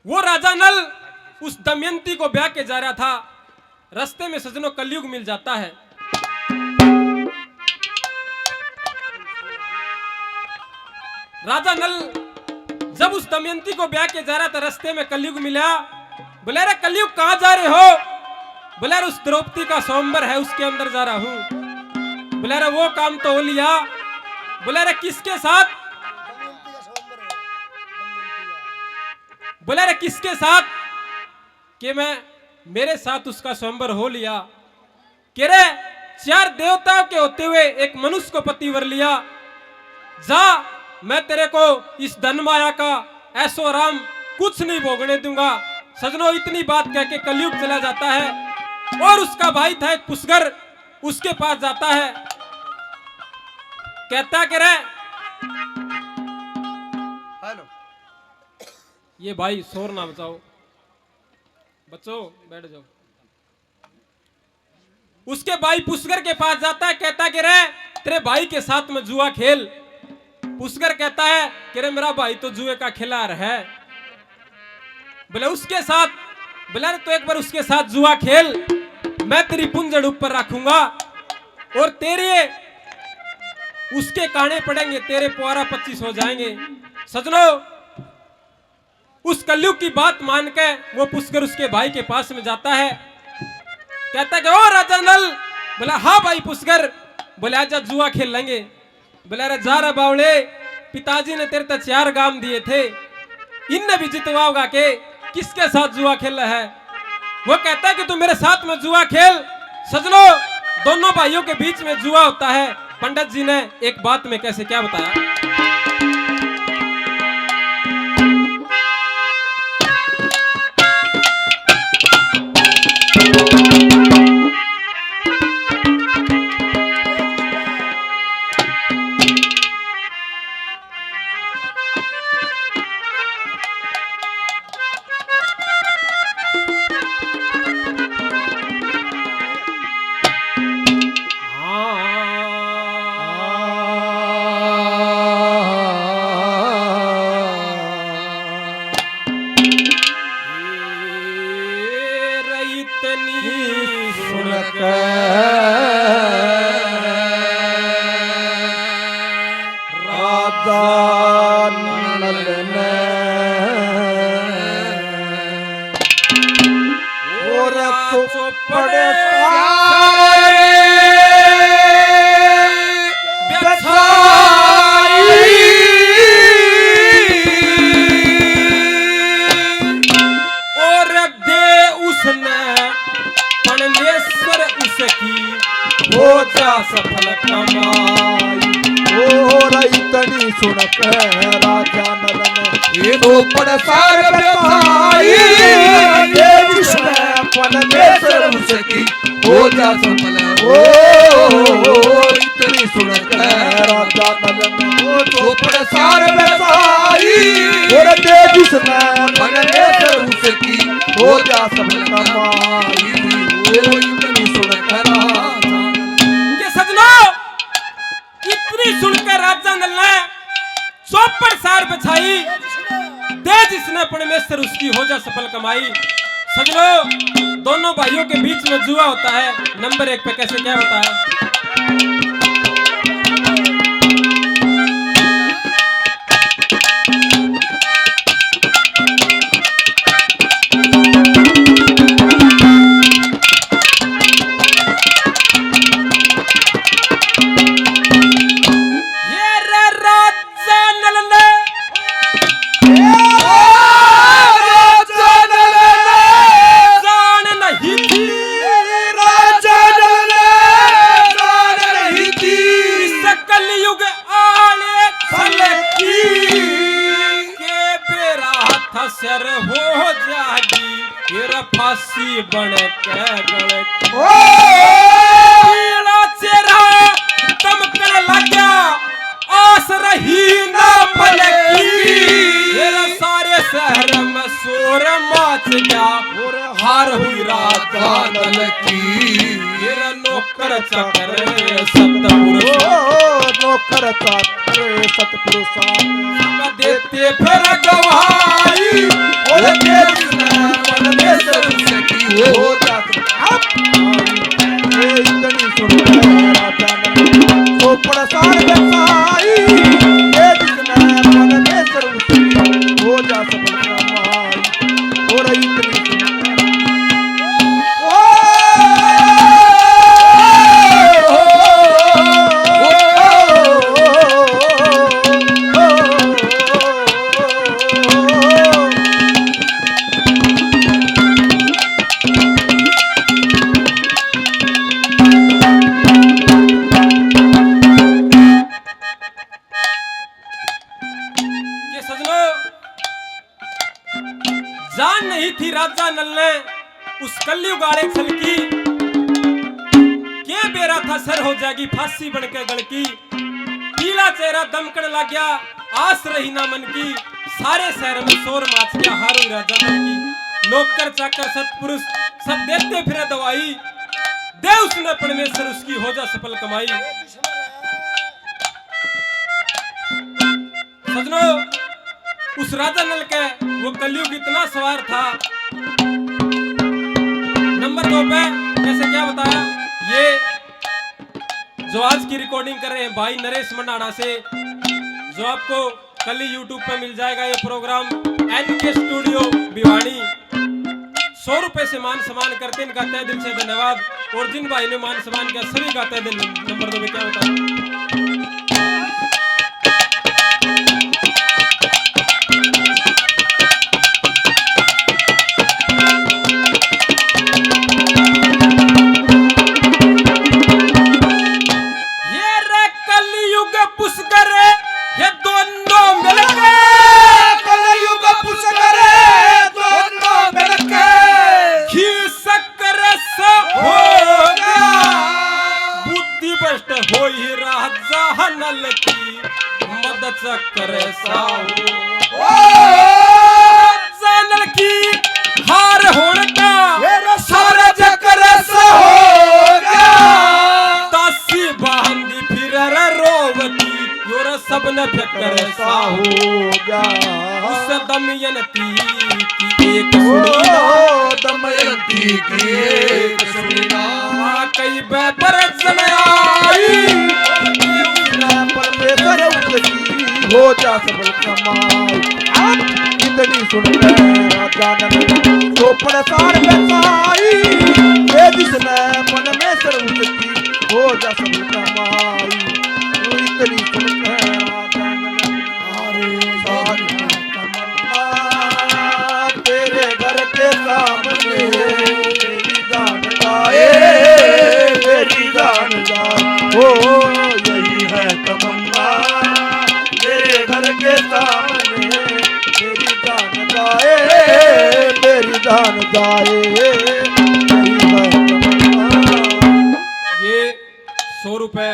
वो राजा नल उस दमयंती को ब्याह के जा रहा था। रास्ते में सजनों कलयुग मिल जाता है। राजा नल जब उस दमयंती को ब्याह के जा रहा था, रास्ते में कलयुग मिला। बोले रे कलयुग कहां जा रहे हो? बोले उस द्रौपदी का स्वयंवर है, उसके अंदर जा रहा हूं। बोले रे वो काम तो हो लिया। बोले रे किसके साथ? बोले रे किसके साथ? कि मैं मेरे साथ उसका स्वयंवर हो लिया। कि रे 4 देवताओं के होते हुए एक मनुष्य को पतिवर लिया। जा, मैं तेरे को इस धन माया का ऐसो आराम कुछ नहीं भोगने दूंगा। सजनों इतनी बात कह के कलयुग चला जाता है और उसका भाई था एक पुष्कर, उसके पास जाता है। कहता कि रे हेलो, ये भाई शोर ना बचाओ, बच्चों बैठ जाओ। उसके भाई पुष्कर के पास जाता है। कहता कि रे तेरे भाई के साथ में जुआ खेल। पुष्कर कहता है कि रे मेरा भाई तो जुए का खिलाड़ है। बोले उसके साथ? बोले तो एक बार उसके साथ जुआ खेल, मैं तेरी पुंजड़ ऊपर रखूंगा और तेरे उसके काने पड़ेंगे, तेरे पुआरा 25 हो जाएंगे। सजनों उस कलयुग की बात मान के वो पुष्कर उसके भाई के पास में जाता है। कहता कि ओ राजा नल। बोला हाँ भाई पुष्कर। बोले आजा जुआ खेल लेंगे। बोले अरे जा रहा बावड़े, पिताजी ने तेरे तक 4 गाम दिए थे, इनने भी जितवाओगा के किसके साथ जुआ खेल रहा है? वो कहता है कि तू मेरे साथ में जुआ खेल। सजनों दोनों भाइयों के बीच में जुआ होता है। पंडित जी ने एक बात में कैसे क्या बताया। सफल कमाई ओ रईतनी सुन के राजा नल ने ये दो पड़सार भाई जिसमें परमेश्वर उसकी हो जा सफल। ओ इतनी सुन के राजा नल ने वो दो पड़सार भाई और दे जिसमें परमेश्वर उसकी हो जा सफल कमाई। ओ इतनी सुन के सुनकर राजा नल ने चौपड़ सार बछाई, दे जिसने परमेश्वर उसकी हो जा सफल कमाई। सजनों दोनों भाइयों के बीच में जुआ होता है। नंबर 1 पे कैसे क्या होता है। हो जागी फिर फांसी बन के चेहरा चमकने लगा, आस रही ना पलकी। सारे शहर में शोर मच गया, हार हुई राजा नल की। नौकर चाकर सतपुरुष, नौकर चाकर सतपुरुष देते फिर गवाही। और के जिसने परमेश्वर उसकी हो जात ये इतनी सुन राजा नल तो पड़सार व्यवसायी ये जिसने परमेश्वर उसकी हो जा सफल कमाई और इतनी ये सजनों, जान नहीं थी राजा नल ने उस कलयुग आड़े छल की, के बेरा था सर हो जाएगी फांसी बनके गल की। पीला चेहरा दमकन लग गया, आस रही ना मन की, सारे शहर में शोर माच गया हारू राजा नल की। नौकर चाकर सतपुरुष सब देते फिरे दवाई, दे उसने परमेश्वर उसकी हो जा सफल कमाई। सजनों, उस राजा नल के वो कलयुग इतना सवार था। नंबर 2 पे कैसे क्या बताया, ये जो आज की रिकॉर्डिंग कर रहे हैं भाई नरेश मंडाना से, जो आपको कल ही यूट्यूब पे मिल जाएगा ये प्रोग्राम NK स्टूडियो भिवानी। 100 रुपए से मान सम्मान करते इनका तहे दिल से धन्यवाद। और जिन भाई ने मान सम्मान किया सभी का तहे दिल। नंबर 2 पे क्या बताया, चक्कर नल की हार होने का सारा चक्कर तासी बांधी फिर रोवती योर सब न फिकर सा हो गया। उस दमयंती की एक दमयंती की एक सुना कई बेपर आई परमेश्वर उसकी हो जा सफल कमाई। इतनी सुनकर राजा नल तो पड़सार व्यवसायी ये जिसने परमेश्वर उसकी हो जा सफल कमाई। इतनी सुनकर राजा नल तमन्ना तेरे घर के सामने मेरी जान जाए, मेरी जान जाए हो यही है तमन्ना मेरे घर के सामने मेरी जान जाए, मेरी जान जाए यही है तमन्ना। ये 100 रुपए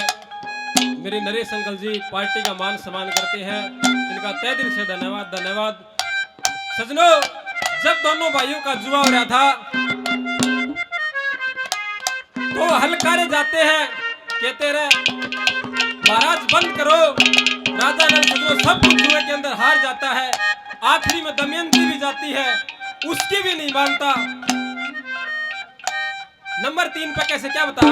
मेरे नरेश अंकल जी पार्टी का मान सम्मान करते हैं, इनका तहे दिल से धन्यवाद धन्यवाद। सजनों, जब दोनों भाइयों का जुआ हो रहा था तो हलकारे जाते हैं, कहते रहे महाराज बंद करो। राजा नल सजनों सब कुछ जुए के अंदर हार जाता है, आखिरी में दमयंती भी जाती है, उसकी भी नहीं मानता। नंबर 3 पे कैसे क्या बता,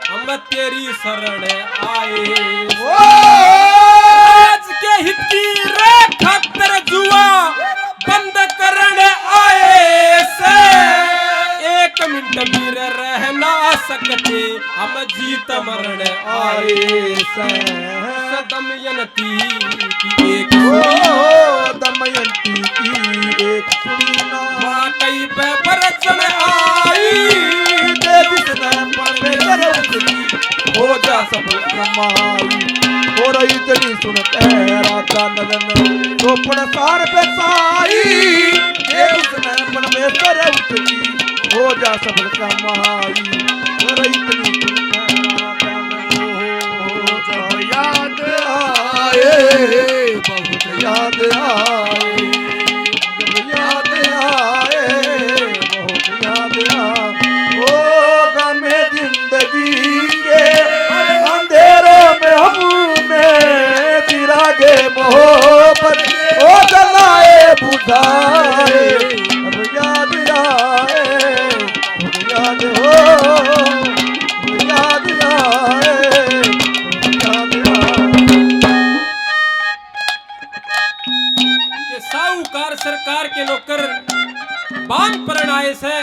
हम तेरी शरण आए, आज के हित की रे खातिर जुआ बंद करने आए से। 1 मिनट भी रह ना सकते हम जीत मरण आए से। दमयंती की एक दमयंती की एक सुना वाकई पे बरसन आई परमेश्वर उसकी हो जा समाई और इतनी सुन कह राजा नदन सोपड़ सार पे साई ये उसने परमेश्वर उसकी हो जा सफल समाई और इतनी सुन जब याद आए बहुत याद आए जब याद आए बहुत याद आए ओ गमे जिंदगी के अंधेरों में हमें चिरागे मोहब्बत ओ जलाए बुझाए अब याद आए बहुत याद हो याद आए कि साहूकार सरकार के नौकर बांग परण आए से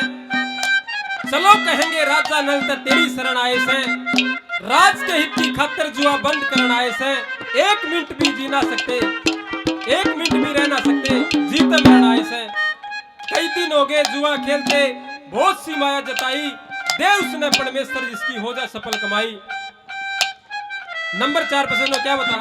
चलो कहेंगे राजा नल त तेरी शरण आए से राज के हित की खातिर जुआ बंद करन आए से 1 मिनट भी जी ना सकते 1 मिनट भी रह ना सकते जीते मरण आए से कई दिन हो गए जुआ खेलते बहुत सी माया जताई दे उसने परमेश्वर जिसकी हो जाए सफल कमाई। नंबर 4 पसंद हो क्या बता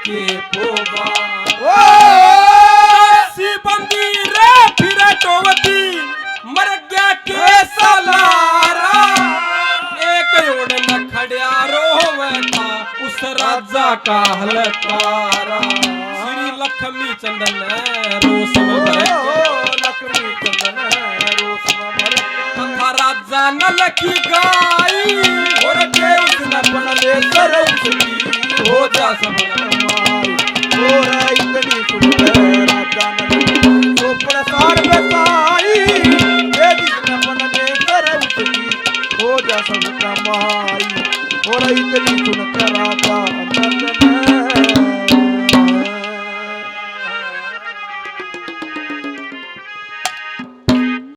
के पोगा बंदी रे फिर टोवती मर गया के सलारा एक ओड़ न खड़िया रोवता उस राजा का हलकारा श्री लक्ष्मी चंदन रोसम लक्ष्मी चंदन रोसम तथा राजा नल की गाई और के उसने बन ले सर उसकी हो जा सब